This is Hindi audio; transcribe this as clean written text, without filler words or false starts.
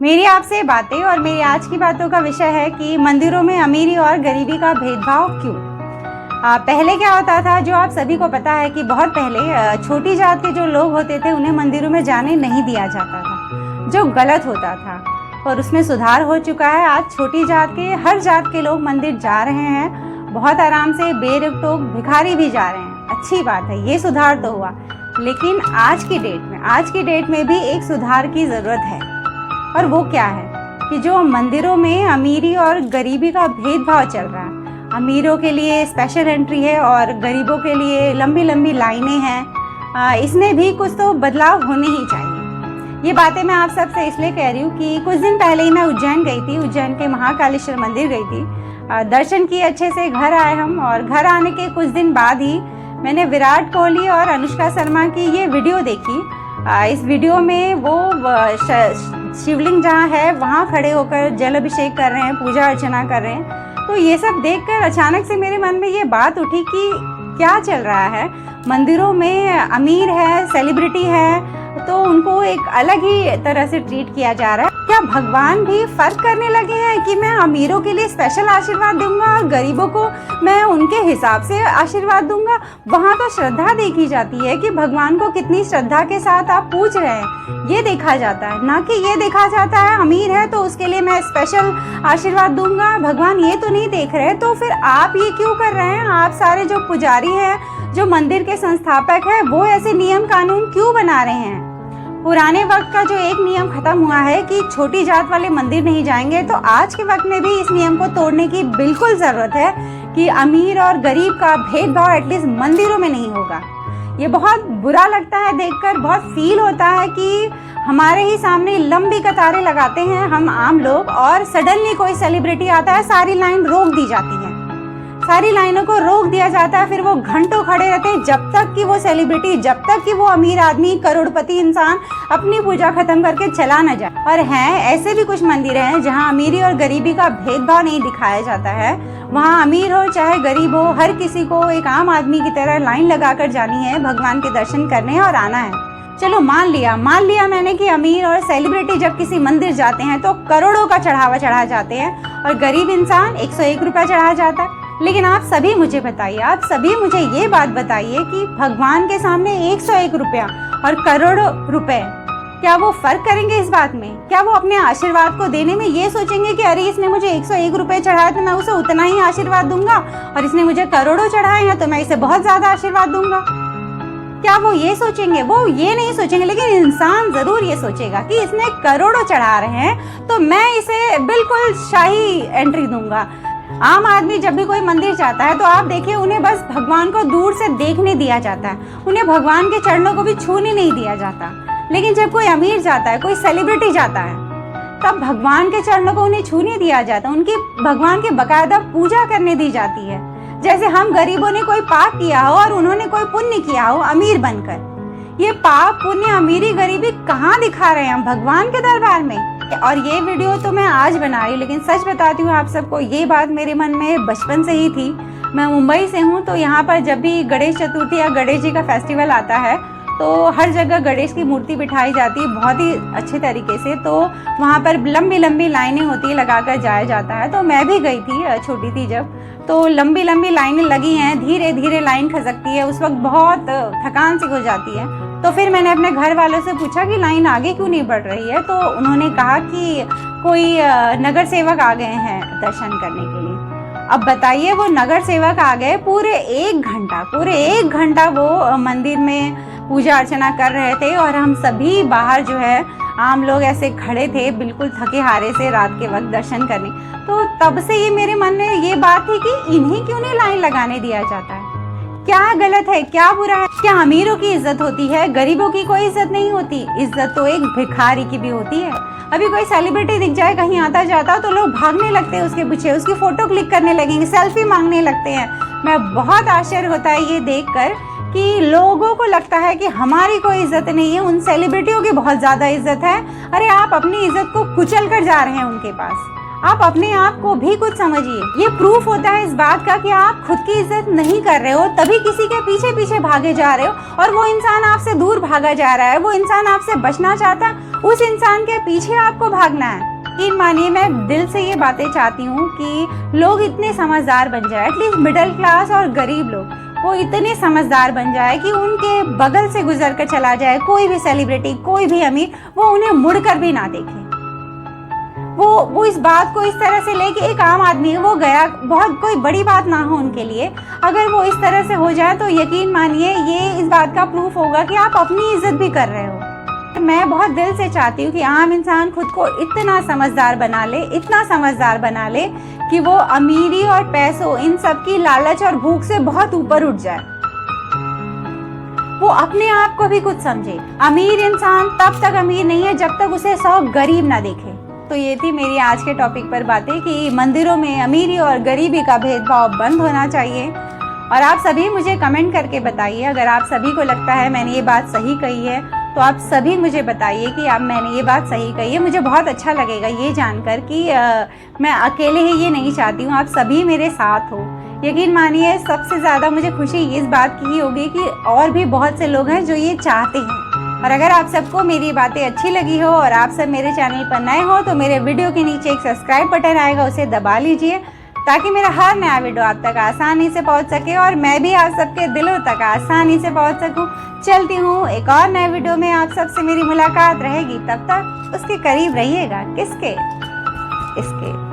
मेरी आपसे बातें और मेरी आज की बातों का विषय है कि मंदिरों में अमीरी और गरीबी का भेदभाव क्यों। पहले क्या होता था, जो आप सभी को पता है कि बहुत पहले छोटी जात के जो लोग होते थे उन्हें मंदिरों में जाने नहीं दिया जाता था, जो गलत होता था। और उसमें सुधार हो चुका है। आज छोटी जात के, हर जात के लोग मंदिर जा रहे हैं, बहुत आराम से, बेरोक-टोक, भिखारी भी जा रहे हैं। अच्छी बात है, ये सुधार तो हुआ। लेकिन आज की डेट में भी एक सुधार की ज़रूरत है। और वो क्या है कि जो मंदिरों में अमीरी और गरीबी का भेदभाव चल रहा है, अमीरों के लिए स्पेशल एंट्री है और गरीबों के लिए लंबी लंबी लाइनें हैं। इसमें भी कुछ तो बदलाव होने ही चाहिए। ये बातें मैं आप सबसे इसलिए कह रही हूँ कि कुछ दिन पहले ही मैं उज्जैन गई थी, उज्जैन के महाकालेश्वर मंदिर गई थी। दर्शन किए अच्छे से, घर आए हम, और घर आने के कुछ दिन बाद ही मैंने विराट कोहली और अनुष्का शर्मा की ये वीडियो देखी। इस वीडियो में वो शिवलिंग जहाँ है वहाँ खड़े होकर जल अभिषेक कर रहे हैं, पूजा अर्चना कर रहे हैं। तो ये सब देखकर अचानक से मेरे मन में ये बात उठी कि क्या चल रहा है। मंदिरों में अमीर है, सेलिब्रिटी है, तो उनको एक अलग ही तरह से ट्रीट किया जा रहा है। क्या भगवान भी फर्क करने लगे हैं कि मैं अमीरों के लिए स्पेशल आशीर्वाद दूंगा और गरीबों को मैं उनके हिसाब से आशीर्वाद दूंगा। वहाँ तो श्रद्धा देखी जाती है कि भगवान को कितनी श्रद्धा के साथ आप पूज रहे हैं, ये देखा जाता है, ना कि ये देखा जाता है अमीर है तो उसके लिए मैं स्पेशल आशीर्वाद दूंगा। भगवान ये तो नहीं देख रहे, तो फिर आप ये क्यों कर रहे हैं? आप सारे जो पुजारी हैं, जो मंदिर के संस्थापक है, वो ऐसे नियम कानून क्यों बना रहे हैं? पुराने वक्त का जो एक नियम खत्म हुआ है कि छोटी जात वाले मंदिर नहीं जाएंगे, तो आज के वक्त में भी इस नियम को तोड़ने की बिल्कुल ज़रूरत है कि अमीर और गरीब का भेदभाव एटलीस्ट मंदिरों में नहीं होगा। ये बहुत बुरा लगता है देखकर, बहुत फील होता है कि हमारे ही सामने लंबी कतारें लगाते हैं हम आम लोग, और सडनली कोई सेलिब्रिटी आता है, सारी लाइन रोक दी जाती है, सारी लाइनों को रोक दिया जाता है। फिर वो घंटों खड़े रहते हैं जब तक कि वो सेलिब्रिटी, जब तक कि वो अमीर आदमी, करोड़पति इंसान अपनी पूजा खत्म करके चला न जाए। और हैं ऐसे भी कुछ मंदिर हैं जहां अमीरी और गरीबी का भेदभाव नहीं दिखाया जाता है। वहां अमीर हो चाहे गरीब हो, हर किसी को एक आम आदमी की तरह लाइन लगाकर जानी है, भगवान के दर्शन करने और आना है। चलो मान लिया मैंने कि अमीर और सेलिब्रिटी जब किसी मंदिर जाते हैं तो करोड़ों का चढ़ावा चढ़ा जाते हैं और गरीब इंसान 101 रुपया चढ़ा जाता है। लेकिन आप सभी मुझे बताइए, आप सभी मुझे ये बात बताइए कि भगवान के सामने 101 रुपया और करोड़ों रुपए, क्या वो फर्क करेंगे इस बात में? क्या वो अपने आशीर्वाद को देने में ये सोचेंगे कि अरे इसने मुझे 101 रुपए चढ़ाया तो मैं उसे उतना ही आशीर्वाद दूंगा, और इसने मुझे करोड़ों चढ़ाए हैं तो मैं इसे बहुत ज्यादा आशीर्वाद दूंगा? क्या वो ये सोचेंगे? वो ये नहीं सोचेंगे। लेकिन इंसान जरूर ये सोचेगा कि इसने करोड़ों चढ़ा रहे हैं तो मैं इसे बिल्कुल शाही एंट्री दूंगा। आम आदमी जब भी कोई मंदिर जाता है तो आप देखिए, उन्हें बस भगवान को दूर से देखने दिया जाता है, उन्हें भगवान के चरणों को भी छूने नहीं दिया जाता। लेकिन जब कोई अमीर जाता है, कोई सेलिब्रिटी जाता है, तब भगवान के चरणों को उन्हें छूने दिया जाता है, उनकी भगवान की बकायदा पूजा करने दी जाती है। जैसे हम गरीबों ने कोई पाप किया हो और उन्होंने कोई पुण्य किया हो अमीर बनकर। ये पाप, पुण्य, अमीरी, गरीबी कहाँ दिखा रहे हैं हम भगवान के दरबार में? और ये वीडियो तो मैं आज बना रही, लेकिन सच बताती हूँ आप सबको, ये बात मेरे मन में बचपन से ही थी। मैं मुंबई से हूँ, तो यहाँ पर जब भी गणेश चतुर्थी या गणेश जी का फेस्टिवल आता है तो हर जगह गणेश की मूर्ति बिठाई जाती है बहुत ही अच्छे तरीके से। तो वहाँ पर लंबी लंबी लाइनें होती है, लगाकर जाया जाता है। तो मैं भी गई थी, छोटी थी जब, तो लंबी लंबी लाइनें लगी हैं, धीरे धीरे लाइन खसकती है, उस वक्त बहुत थकान सी हो जाती है। तो फिर मैंने अपने घर वालों से पूछा कि लाइन आगे क्यों नहीं बढ़ रही है, तो उन्होंने कहा कि कोई नगर सेवक आ गए हैं दर्शन करने के लिए। अब बताइए, वो नगर सेवक आ गए, पूरे एक घंटा वो मंदिर में पूजा अर्चना कर रहे थे, और हम सभी बाहर जो है आम लोग ऐसे खड़े थे बिल्कुल थके हारे से रात के वक्त दर्शन करने। तो तब से ये मेरे मन में ये बात थी कि इन्हीं क्यों नहीं लाइन लगाने दिया जाता है? क्या गलत है, क्या बुरा है? क्या अमीरों की इज्जत होती है, गरीबों की कोई इज्जत नहीं होती? इज्जत तो एक भिखारी की भी होती है। अभी कोई सेलिब्रिटी दिख जाए कहीं आता जाता तो लोग भागने लगते हैं उसके पीछे, उसकी फोटो क्लिक करने लगेंगे, सेल्फी मांगने लगते हैं। मैं बहुत आश्चर्य होता है ये देखकर कि लोगों को लगता है कि हमारी कोई इज्जत नहीं है, उन सेलिब्रिटियों की बहुत ज्यादा इज्जत है। अरे आप अपनी इज्जत को कुचल कर जा रहे हैं उनके पास, आप अपने आप को भी कुछ समझिए। ये प्रूफ होता है इस बात का कि आप खुद की इज्जत नहीं कर रहे हो, तभी किसी के पीछे पीछे भागे जा रहे हो और वो इंसान आपसे दूर भागा जा रहा है, वो इंसान आपसे बचना चाहता है, उस इंसान के पीछे आपको भागना है। यकीन मानिए मैं दिल से ये बातें चाहती हूँ कि लोग इतने समझदार बन जाए, एटलीस्ट मिडिल क्लास और गरीब लोग वो इतने समझदार बन जाए कि उनके बगल से गुजर कर चला जाए कोई भी सेलिब्रिटी, कोई भी अमीर, वो उन्हें मुड़कर भी ना देखे। वो इस बात को इस तरह से ले कि एक आम आदमी है, वो गया, बहुत कोई बड़ी बात ना हो उनके लिए, अगर वो इस तरह से हो जाए तो यकीन मानिए ये इस बात का प्रूफ होगा कि आप अपनी इज्जत भी कर रहे हो। मैं बहुत दिल से चाहती हूँ कि आम इंसान खुद को इतना समझदार बना ले, इतना समझदार बना ले कि वो अमीरी और पैसों इन सब की लालच और भूख से बहुत ऊपर उठ जाए, वो अपने आप को भी कुछ समझे। अमीर इंसान तब तक अमीर नहीं है जब तक उसे 100 गरीब ना देखे। तो ये थी मेरी आज के टॉपिक पर बातें कि मंदिरों में अमीरी और गरीबी का भेदभाव बंद होना चाहिए। और आप सभी मुझे कमेंट करके बताइए, अगर आप सभी को लगता है मैंने ये बात सही कही है तो आप सभी मुझे बताइए कि आप मैंने ये बात सही कही है। मुझे बहुत अच्छा लगेगा ये जानकर कि मैं अकेले ही ये नहीं चाहती हूँ, आप सभी मेरे साथ हो। यकीन मानिए सबसे ज़्यादा मुझे खुशी इस बात की होगी कि और भी बहुत से लोग हैं जो ये चाहते हैं। और अगर आप सबको मेरी बातें अच्छी लगी हो और आप सब मेरे चैनल पर नए हो तो मेरे वीडियो के नीचे एक सब्सक्राइब बटन आएगा, उसे दबा लीजिए ताकि मेरा हर नया वीडियो आप तक आसानी से पहुंच सके और मैं भी आप सबके दिलों तक आसानी से पहुंच सकूं। चलती हूँ, एक और नए वीडियो में आप सबसे मेरी मुलाकात रहेगी, तब तक उसके करीब रहिएगा। किसके? इसके।